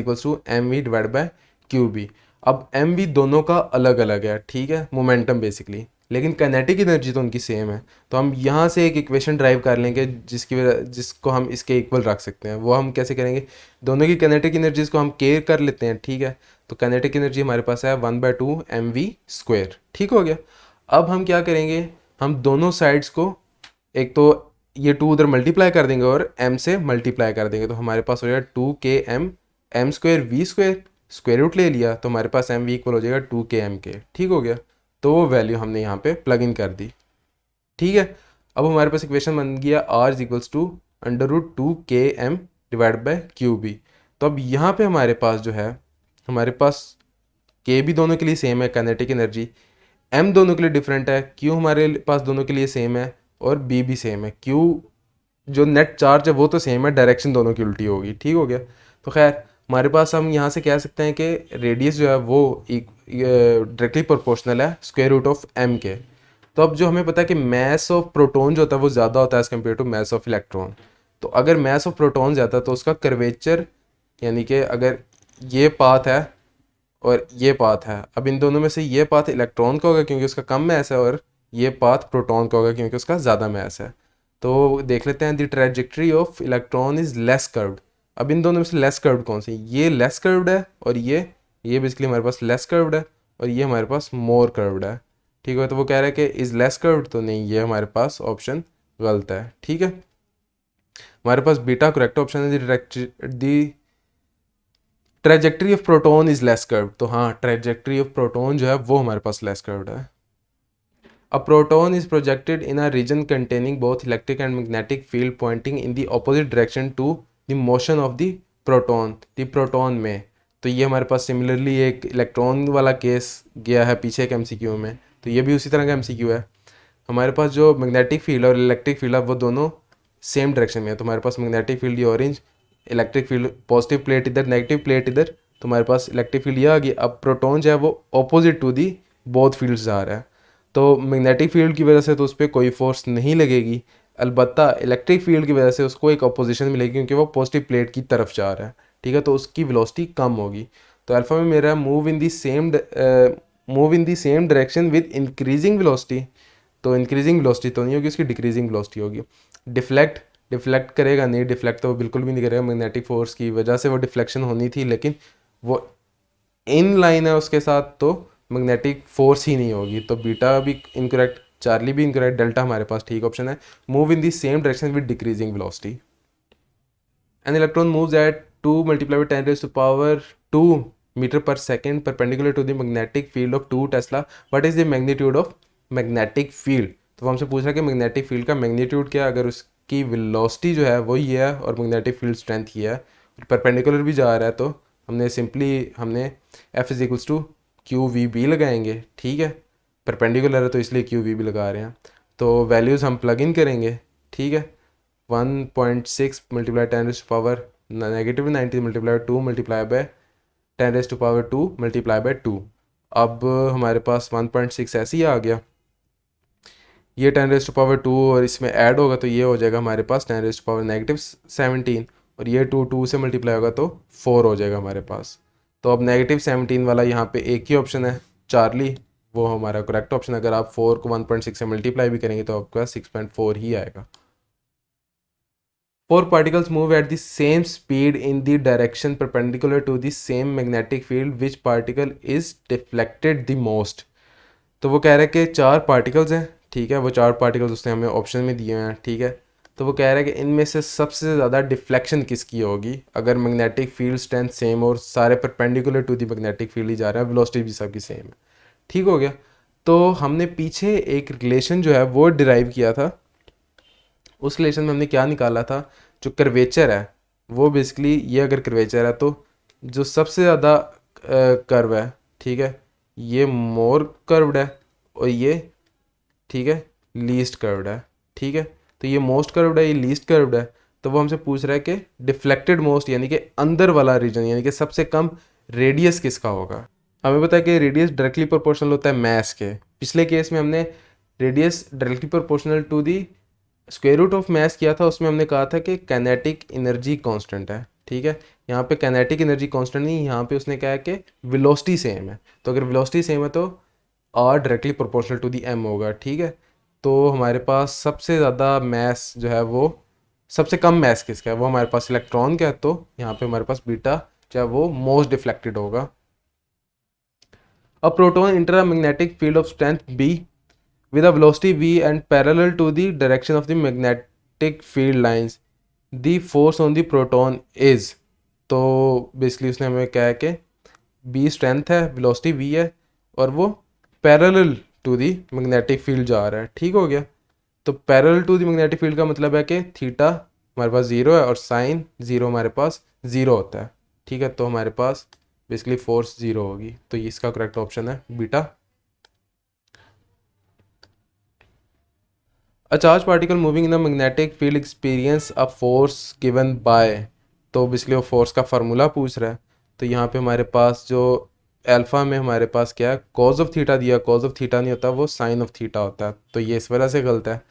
mv/qb। अब एम वी दोनों का अलग अलग है, ठीक है, मोमेंटम बेसिकली, लेकिन काइनेटिक एनर्जी तो उनकी सेम है। तो हम यहाँ से एक इक्वेशन ड्राइव कर लेंगे जिसको हम इसके इक्वल रख सकते हैं। वो हम कैसे करेंगे, दोनों की काइनेटिक एनर्जीज को हम के कर लेते हैं, ठीक है। तो काइनेटिक एनर्जी हमारे पास है 1/2 mv², ठीक हो गया। अब हम क्या करेंगे, हम दोनों साइड्स को एक तो ये 2 उधर मल्टीप्लाई कर देंगे और m से मल्टीप्लाई कर देंगे, तो हमारे पास हो जाएगा 2km m²v², स्क्वायर रूट ले लिया तो हमारे पास एम वी इक्वल हो जाएगा 2km के, ठीक हो गया। तो वो वैल्यू हमने यहाँ पे प्लग इन कर दी, ठीक है। अब हमारे पास इक्वेशन बन गया r is equals to √2km divide by Q B. तो अब यहाँ पे हमारे पास जो है, हमारे पास k भी दोनों के लिए सेम है काइनेटिक एनर्जी, m दोनों के लिए डिफरेंट है, q हमारे पास दोनों के लिए सेम है और b भी सेम है। q जो नेट चार्ज है वो तो सेम है, डायरेक्शन दोनों की उल्टी होगी, ठीक हो गया। तो खैर हमारे पास हम यहाँ से कह सकते हैं कि रेडियस जो है वो डायरेक्टली प्रोपोर्शनल है स्क्वायर रूट ऑफ m के। तो अब जो हमें पता है कि मैस ऑफ प्रोटॉन जो होता है वो ज़्यादा होता है as compare to mass of electron. तो अगर मैस ऑफ प्रोटॉन ज़्यादा तो उसका कर्वेचर, यानी कि अगर ये पाथ है और ये पाथ है, अब इन दोनों में से ये पाथ इलेक्ट्रॉन का होगा क्योंकि उसका कम मैस है, और ये पाथ प्रोटॉन का होगा क्योंकि उसका ज़्यादा मैस है। तो देख लेते हैं, the trajectory of electron is less curved. अब इन दोनों में से लेस कर्व्ड कौन सी, ये लेस कर्व्ड है और ये बेसिकली हमारे पास लेस कर्व्ड है और ये हमारे पास मोर कर्व्ड है, ठीक है। तो वो कह रहा है कि इज लेस कर्व्ड, तो नहीं, ये हमारे पास ऑप्शन गलत है, ठीक है। हमारे पास बीटा करेक्ट ऑप्शन है, the trajectory of proton is less curved. तो हाँ, ट्रेजेक्ट्री ऑफ प्रोटॉन जो है वो हमारे पास लेस कर्व्ड है। A proton is projected in a region containing both electric and magnetic field pointing in the opposite direction to the motion of the proton, the proton में। तो ये हमारे पास similarly एक इलेक्ट्रॉन वाला केस गया है पीछे एक एमसीक्यू में, तो ये भी उसी तरह का एमसीक्यू है। हमारे पास जो मैग्नेटिक फील्ड और इलेक्ट्रिक फील्ड है वो दोनों सेम डायरेक्शन में है। तो हमारे पास मैग्नेटिक फील्ड ये orange, electric field positive plate इधर, नेगेटिव प्लेट इधर, तो हमारे पास इलेक्ट्रिक फील्ड ये आ गई। अब प्रोटॉन जो है वो opposite to the both fields जा रहा है, तो मैग्नेटिक फील्ड की वजह से तो उस पर कोई फोर्स नहीं लगेगी, अलबत्ता इलेक्ट्रिक फील्ड की वजह से उसको एक अपोजिशन मिलेगी क्योंकि वो पॉजिटिव प्लेट की तरफ जा रहा है, ठीक है। तो उसकी वेलोसिटी कम होगी। तो अल्फा में मेरा move in the same direction with increasing velocity, तो इंक्रीजिंग वेलोसिटी तो नहीं होगी, उसकी डिक्रीजिंग वेलोसिटी होगी। डिफ्लेक्ट करेगा नहीं, डिफ्लेक्ट तो वो बिल्कुल भी नहीं करेगा, मैग्नेटिक फोर्स की वजह से वो डिफ्लेक्शन होनी थी, लेकिन वो इन लाइन है उसके साथ, तो मैग्नेटिक फोर्स ही नहीं होगी। तो बीटा भी इनकरेक्ट, चार्ली भी इनकरेक्ट, डेल्टा हमारे पास ठीक ऑप्शन है। Move in the same direction with decreasing velocity. An electron moves at 2 × 10⁻²2 metre per second perpendicular to the magnetic field of 2 tesla. What is the magnitude of magnetic field. तो वो हमसे पूछ रहा है कि मैग्नेटिक फील्ड का magnitude क्या है। अगर उसकी वेलोसिटी जो है वो ये है और मैग्नेटिक फील्ड स्ट्रेंथ ये है, परपेंडिकुलर भी जा रहा है, तो हमने F is equals to Q V B लगाएंगे, ठीक है। परपेंडिकुलर है तो इसलिए क्यू वी भी लगा रहे हैं। तो वैल्यूज़ हम प्लग इन करेंगे, ठीक है। 1.6 × 10⁻⁻90 multiply 2 multiply by 10⁻2 multiply by 2। अब हमारे पास 1.6 ऐसे ही आ गया, ये 10⁻2 और इसमें ऐड होगा तो ये हो जाएगा हमारे पास 10⁻⁻17, और ये 2 से मल्टीप्लाई होगा तो 4 हो जाएगा हमारे पास। तो अब -17 वाला यहाँ पे एक ही ऑप्शन है, चार्ली, वो हमारा करेक्ट ऑप्शन। अगर आप 4 को 1.6 से मल्टीप्लाई भी करेंगे तो आपका 6.4 ही आएगा। 4 particles move at the same speed in the direction perpendicular to the same magnetic field. Which particle is deflected the most? तो वो कह रहा है कि 4 पार्टिकल्स हैं, ठीक है। वो 4 पार्टिकल्स उसने हमें ऑप्शन में दिए हैं, ठीक है। तो वो कह रहा है कि इनमें से सबसे ज़्यादा डिफ्लेक्शन किसकी होगी अगर मैग्नेटिक फील्ड स्ट्रेंथ सेम और सारे perpendicular to the magnetic field ही जा रहे हैं, वेलोसिटी भी सबकी सेम है, ठीक हो गया। तो हमने पीछे एक रिलेशन जो है वो डिराइव किया था, उस रिलेशन में हमने क्या निकाला था, जो कर्वेचर है वो बेसिकली ये, अगर कर्वेचर है तो जो सबसे ज़्यादा कर्व है, ठीक है, ये मोर कर्व्ड है और ये, ठीक है, लीस्ट कर्व्ड है, ठीक है। तो ये मोस्ट कर्व्ड है, ये लीस्ट कर्व्ड है। तो वो हमसे पूछ रहा है कि डिफ्लेक्टेड मोस्ट यानी कि अंदर वाला रीजन, यानी कि सबसे कम रेडियस किसका होगा। हमें पता है कि रेडियस डायरेक्टली प्रोपोर्शनल होता है मैस के। पिछले केस में हमने radius directly proportional to the square root of mass किया था, उसमें हमने कहा था कि काइनेटिक एनर्जी कांस्टेंट है, ठीक ठीक है, यहाँ पे काइनेटिक एनर्जी कांस्टेंट नहीं, यहाँ पे उसने कहा है कि वेलोसिटी सेम है। तो अगर वेलोसिटी सेम है तो R directly proportional to the M होगा। ठीक है, तो हमारे पास सबसे ज़्यादा मैस जो है वो, सबसे कम मैस किसका है, वो हमारे पास इलेक्ट्रॉन का है। तो यहाँ पे हमारे पास बीटा जो है वो मोस्ट डिफ्लेक्टेड होगा। A proton enter a magnetic field of strength B with a velocity v and parallel to the direction of the magnetic field lines, the force on the proton is। तो basically उसने हमें क्या है कि b strength है, velocity v है, और वो parallel to the magnetic field जा रहा है। ठीक हो गया, तो parallel to the magnetic field का मतलब है कि थीटा हमारे पास ज़ीरो है और साइन ज़ीरो हमारे पास ज़ीरो होता है। ठीक है, तो हमारे पास बेसिकली फोर्स ज़ीरो होगी, तो इसका करेक्ट ऑप्शन है beta. A charged particle moving in a magnetic field experience a force given by। तो बेसिकली वो फोर्स का फार्मूला पूछ रहा है। तो यहाँ पे हमारे पास जो अल्फ़ा में हमारे पास क्या है, कॉज ऑफ थीटा दिया, कॉज ऑफ थीटा नहीं होता, वो साइन ऑफ थीटा होता है, तो ये इस वजह से गलत है।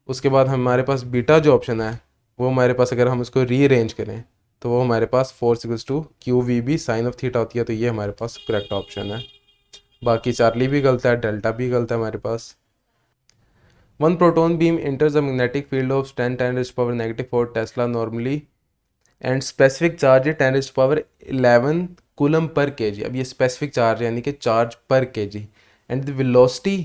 उसके बाद हमारे पास बीटा जो ऑप्शन है वो हमारे पास अगर हम उसको रीअरेंज करें तो वो हमारे पास force equals to Q V B sine of theta होती है, तो ये हमारे पास करेक्ट ऑप्शन है। बाकी चार्ली भी गलत है, डेल्टा भी गलत है हमारे पास। One proton beam enters a magnetic field of 10 raised to power negative 4 Tesla normally and specific charge है 10 raised to power 11 coulomb per kg। अब ये specific charge यानी कि चार्ज पर kg and the velocity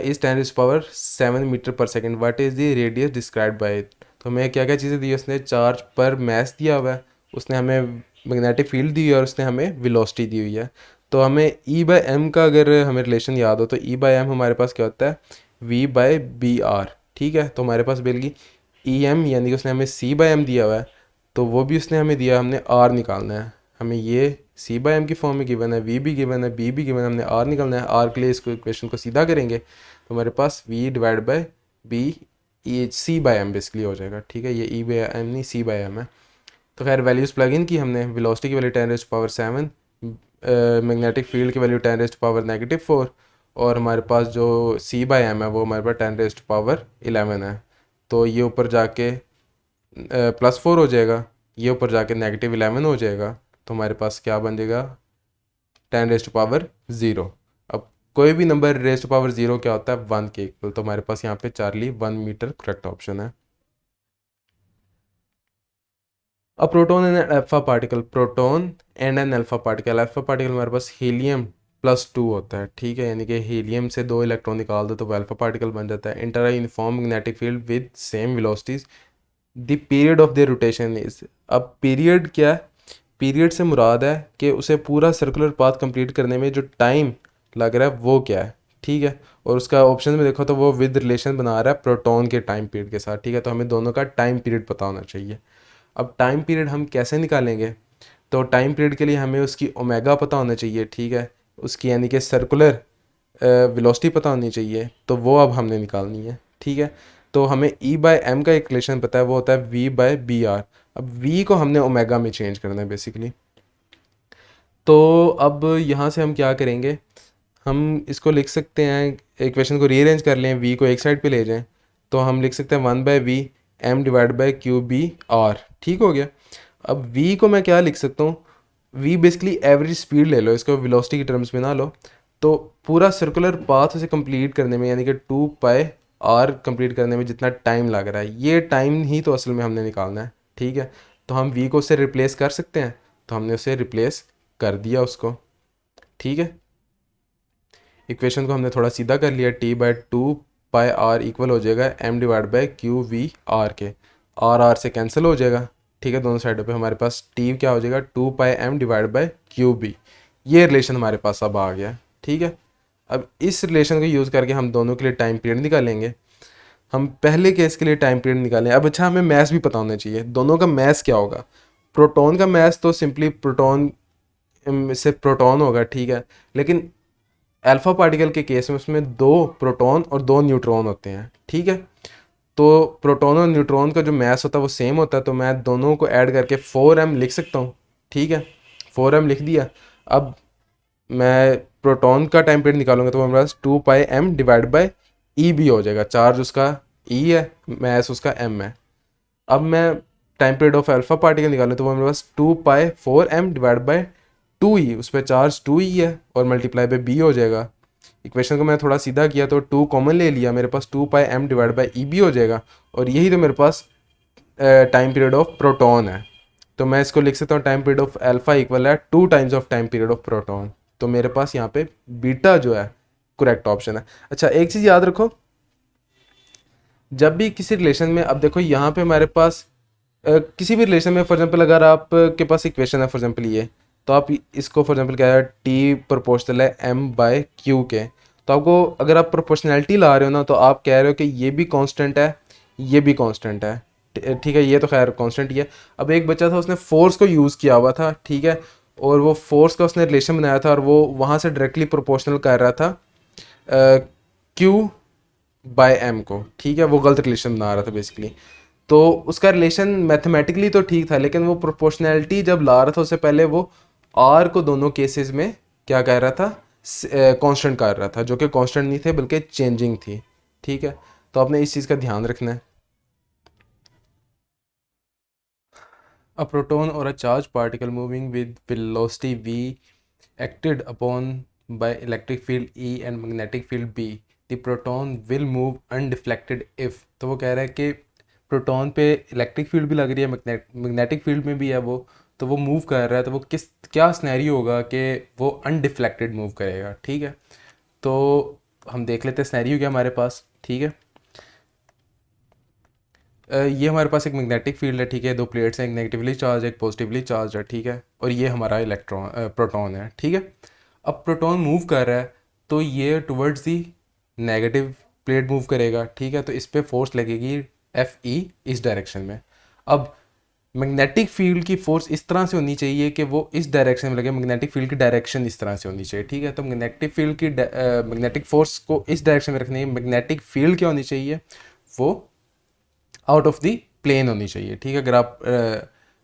is 10 raised to power 7 metre per second. What is the radius described by it। तो हमें क्या क्या चीज़ें दी, उसने चार्ज पर मैस दिया हुआ है, उसने हमें मैग्नेटिक फील्ड दी है और उसने हमें वेलोसिटी दी हुई है। तो हमें ई बाय एम का अगर हमें रिलेशन याद हो तो ई बाय एम हमारे पास क्या होता है, वी बाय बी आर। ठीक है, तो हमारे पास बिल्कुल ई एम यानी कि उसने हमें सी बाय एम दिया हुआ है, तो वो भी उसने हमें दिया, हमने आर निकालना है। हमें ये सी बाय एम की फॉर्म में गिवन है, वी भी गिवन है, बी भी गिवन है, हमने आर निकालना है। आर के लिए इसको इक्वेशन को सीधा करेंगे तो हमारे पास V divide by B E C by M basically हो जाएगा। ठीक है, ये ई बाय एम नहीं सी बाय एम है। तो खैर वैल्यूज़ प्लग इन की हमने, वेलोसिटी की value 10 raise to power 7, magnetic field की value 10 raise to power negative 4, और हमारे पास जो सी बाय एम है वो हमारे पास 10 रेज़ टू पावर 11 है। तो ये ऊपर जाके +4 हो जाएगा, ये ऊपर जाके -11 हो जाएगा, तो हमारे पास क्या बन जाएगा 10 रेज़ टू पावर 0। अब कोई भी नंबर रेज़ टू पावर 0 क्या होता है 1 के इक्वल, तो हमारे पास यहाँ पे चार्ली 1 मीटर करेक्ट ऑप्शन है। A proton and an alpha particle, proton and an alpha particle, alpha particle हमारे पास हीलियम +2 होता है। ठीक है, यानी कि हीलियम से 2 इलेक्ट्रॉन निकाल दो तो वो अल्फा पार्टिकल बन जाता है। Inter uniform magnetic field with same velocities, the period of their rotation is. अब पीरियड क्या है, पीरियड से मुराद है कि उसे पूरा सर्कुलर पाथ कंप्लीट करने में जो टाइम लग रहा है वो क्या है। ठीक है, और उसका ऑप्शन में देखो तो वो विद रिलेशन बना रहा है प्रोटॉन के टाइम पीरियड के साथ। ठीक है, तो हमें दोनों का टाइम पीरियड पता होना चाहिए। अब टाइम पीरियड हम कैसे निकालेंगे, तो टाइम पीरियड के लिए हमें उसकी ओमेगा पता होना चाहिए। ठीक है, उसकी यानी कि सर्कुलर वेलोसिटी पता होनी चाहिए, तो वो अब हमने निकालनी है। ठीक है, तो हमें ई बाय एम का एक रिलेशन पता है, वो होता है वी बाय बी आर। अब वी को हमने ओमेगा में चेंज करना है बेसिकली। तो अब यहाँ से हम क्या करेंगे, हम इसको लिख सकते हैं, इक्वेशन को रीअरेंज कर लें, वी को एक साइड पे ले जाएं, तो हम लिख सकते हैं 1 by V M divide by Q B R. ठीक हो गया। अब वी को मैं क्या लिख सकता हूँ, वी बेसिकली एवरेज स्पीड ले लो, इसको वेलोसिटी की टर्म्स में ना लो। तो पूरा सर्कुलर पाथ उसे कंप्लीट करने में यानी कि 2 पाई आर कंप्लीट करने में जितना टाइम लग रहा है, ये टाइम ही तो असल में हमने निकालना है। ठीक है, तो हम वी को उससे रिप्लेस कर सकते हैं, तो हमने उसे रिप्लेस कर दिया उसको। ठीक है, इक्वेशन को हमने थोड़ा सीधा कर लिया, t/2 पाई आर इक्वल हो जाएगा m divide by Q V R के, आर आर से कैंसिल हो जाएगा। ठीक है, दोनों साइडों पे हमारे पास t क्या हो जाएगा 2 pi m divide by Q B. ये रिलेशन हमारे पास अब आ गया। ठीक है, अब इस रिलेशन को यूज़ करके हम दोनों के लिए टाइम पीरियड निकालेंगे। हम पहले केस के लिए टाइम पीरियड निकालें। अब अच्छा हमें मैथ भी पता होना चाहिए, दोनों का मैथ क्या होगा। प्रोटॉन का मैथ तो सिंपली प्रोटॉन से प्रोटॉन होगा। ठीक है, लेकिन अल्फा पार्टिकल के केस में उसमें 2 प्रोटॉन और 2 न्यूट्रॉन होते हैं। ठीक है, तो प्रोटॉन और न्यूट्रॉन का जो मैस होता है वो सेम होता है, तो मैं दोनों को ऐड करके 4m लिख सकता हूँ। ठीक है, 4m लिख दिया। अब मैं प्रोटॉन का टाइम पीरियड निकालूंगा तो हमारे पास 2 पाई m डिवाइड बाई ई भी हो जाएगा, चार्ज उसका ई है, मैस उसका m है। अब मैं time period of alpha particle निकालें तो वो मेरे पास 2π4m डिवाइड बाई 2e, उस पर चार्ज 2e है और मल्टीप्लाई बाई b हो जाएगा। इक्वेशन को मैं थोड़ा सीधा किया तो 2 कॉमन ले लिया, मेरे पास 2πm divide by E B हो जाएगा। और यही तो मेरे पास टाइम पीरियड ऑफ प्रोटॉन है। तो मैं इसको लिख सकता हूँ time period of alpha equal है 2 times of time period of proton. तो मेरे पास यहाँ पे बीटा जो है करेक्ट ऑप्शन है। अच्छा, एक चीज़ याद रखो, जब भी किसी रिलेशन में, अब देखो यहाँ पे हमारे पास किसी भी रिलेशन में फॉर एग्जांपल अगर आप के पास इक्वेशन है फॉर एग्जांपल ये, तो आप इसको फॉर एग्जांपल क्या है, टी प्रोपोर्शनल है एम बाय क्यू के, तो आपको अगर आप प्रोपोर्शनैलिटी ला रहे हो ना, तो आप कह रहे हो कि ये भी कांस्टेंट है, ये भी कांस्टेंट है, ठीक है, ये तो खैर कांस्टेंट ही है। अब एक बच्चा था, उसने फोर्स को यूज़ किया हुआ था, ठीक है, और वो फोर्स का उसने रिलेशन बनाया था और वो वहाँ से डायरेक्टली प्रोपोर्शनल कर रहा था क्यू बाय एम को, ठीक है, वो गलत रिलेशन बना रहा था बेसिकली। तो उसका रिलेशन मैथमेटिकली तो ठीक था, लेकिन वो प्रोपोर्शनैलिटी जब ला रहा था उससे पहले वो आर को दोनों केसेस में क्या कह रहा था, कांस्टेंट कर रहा था, जो कि कांस्टेंट नहीं थे बल्कि चेंजिंग थी, ठीक है। तो आपने इस चीज़ का ध्यान रखना है। A proton or a charged particle moving with velocity v acted upon by electric field E and magnetic field B, the proton will move undeflected if। तो वो कह रहा है कि प्रोटॉन पे इलेक्ट्रिक फील्ड भी लग रही है, मैग्नेटिक फील्ड में भी है वो, तो वो मूव कर रहा है, तो वो क्या सिनेरियो होगा कि वो अनडिफ्लेक्टेड मूव करेगा, ठीक है। तो हम देख लेते हैं सिनेरियो क्या हमारे पास, ठीक है। ये हमारे पास एक मैग्नेटिक फील्ड है, ठीक है, दो प्लेट्स हैं, एक नेगेटिवली चार्ज एक पॉजिटिवली चार्ज है, ठीक है, और ये हमारा इलेक्ट्रॉन प्रोटॉन है, ठीक है। अब प्रोटॉन मूव कर रहा है तो ये towards the negative plate move करेगा, ठीक है, तो इस पर फोर्स लगेगी एफ ई इस डायरेक्शन में। अब मैग्नेटिक फील्ड की फोर्स इस तरह से होनी चाहिए कि वो इस डायरेक्शन में लगे, मैग्नेटिक फील्ड की डायरेक्शन इस तरह से होनी चाहिए, ठीक है। तो मैग्नेटिक फील्ड की मैग्नेटिक फोर्स को इस डायरेक्शन में रखनी है, मैग्नेटिक फील्ड क्या होनी चाहिए, वो आउट ऑफ दी प्लेन होनी चाहिए, ठीक है। अगर आप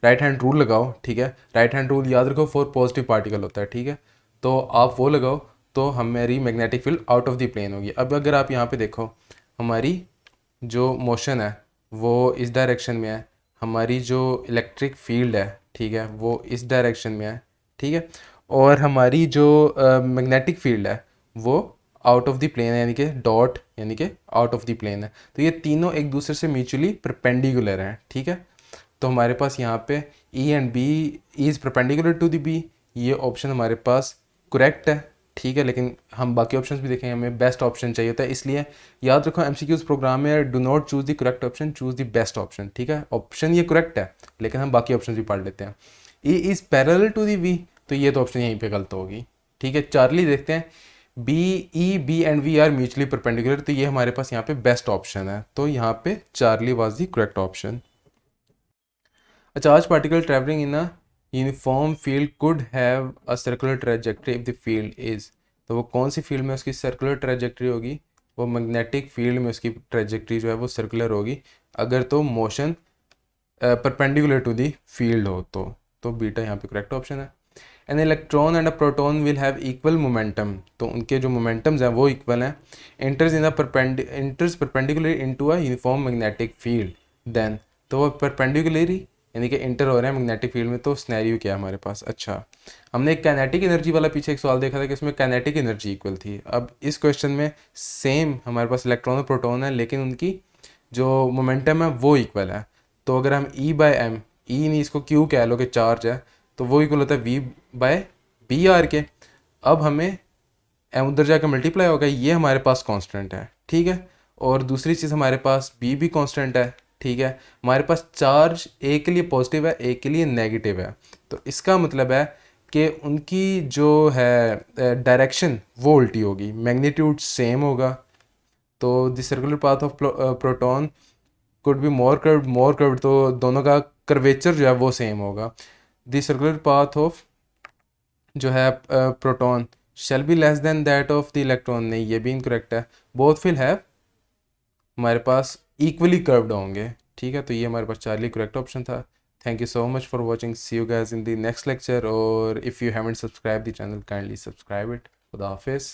राइट हैंड रूल लगाओ, ठीक है, राइट हैंड रूल याद रखो फॉर पॉजिटिव पार्टिकल होता है, ठीक है, तो आप वो लगाओ तो हमारी magnetic field out of the plane होगी। अब अगर आप यहाँ पे देखो, हमारी जो मोशन है वो इस डायरेक्शन में है, हमारी जो इलेक्ट्रिक फील्ड है, ठीक है, वो इस डायरेक्शन में है, ठीक है, और हमारी जो मैग्नेटिक फील्ड है वो आउट ऑफ द प्लेन है, यानी कि डॉट यानी कि आउट ऑफ द प्लेन है। तो ये तीनों एक दूसरे से म्यूचुअली परपेंडिकुलर हैं, ठीक है। तो हमारे पास यहाँ पे E and B is perpendicular to the B, ये ऑप्शन हमारे पास करेक्ट है, ठीक है। लेकिन हम बाकी ऑप्शंस भी देखेंगे, हमें बेस्ट ऑप्शन चाहिए होता है, इसलिए याद रखो एमसीक्यूज प्रोग्राम में do not choose the correct option, choose the best option, ठीक है। ऑप्शन ये करेक्ट है लेकिन हम बाकी ऑप्शन भी पढ़ लेते हैं। E is parallel to the V, तो ये तो ऑप्शन यहीं पे गलत होगी, ठीक है। चार्ली देखते हैं, B E B and V are mutually perpendicular, तो ये हमारे पास यहाँ पे बेस्ट ऑप्शन है, तो यहाँ पे Charlie was the correct option. A charged particle traveling in a uniform field could have a circular trajectory if the field is, तो वो कौन सी फील्ड में उसकी सर्कुलर ट्रेजेक्ट्री होगी, वो मैग्नेटिक फील्ड में उसकी ट्रेजेक्ट्री जो है वो सर्कुलर होगी, अगर तो motion perpendicular to the field हो तो बीटा यहाँ पे करेक्ट ऑप्शन है। An electron and a proton will have equal momentum, तो उनके जो मोमेंटम्स हैं वो इक्वल हैं, enters perpendicular into a uniform magnetic field, then तो वो परपेंडिकुलरली यानी कि इंटर हो रहे हैं मैग्नेटिक फील्ड में, तो स्नैरियो क्या है हमारे पास। अच्छा, हमने एक काइनेटिक एनर्जी वाला पीछे एक सवाल देखा था कि इसमें काइनेटिक एनर्जी इक्वल थी। अब इस क्वेश्चन में सेम हमारे पास इलेक्ट्रॉन और प्रोटॉन है, लेकिन उनकी जो मोमेंटम है वो इक्वल है। तो अगर हम ई बाय एम, ई नहीं इसको क्यू कह लो कि चार्ज है, तो वो इक्वल होता है वी बाय बी आर के। अब हमें एम उधर जाकर मल्टीप्लाई होगा, ये हमारे पास कांस्टेंट है, ठीक है। और दूसरी चीज़ हमारे पास बी भी कांस्टेंट है, ठीक है। हमारे पास चार्ज एक के लिए पॉजिटिव है एक के लिए नेगेटिव है, तो इसका मतलब है कि उनकी जो है डायरेक्शन वो उल्टी होगी, मैग्नीट्यूड सेम होगा। तो the circular path of proton could be more curved, तो दोनों का कर्वेचर जो है वो सेम होगा। द सर्कुलर पाथ ऑफ जो है proton shall be less than that of the electron, नहीं ये भी इनकरेक्ट है, बोथ विल हैव हमारे पास इक्वली कर्व्ड होंगे, ठीक है। तो ये हमारे पास चार्ली करेक्ट ऑप्शन था। Thank you so much for watching, see you guys in the next lecture, और if you haven't subscribe the channel kindly subscribe it. खुदा हाफिज़।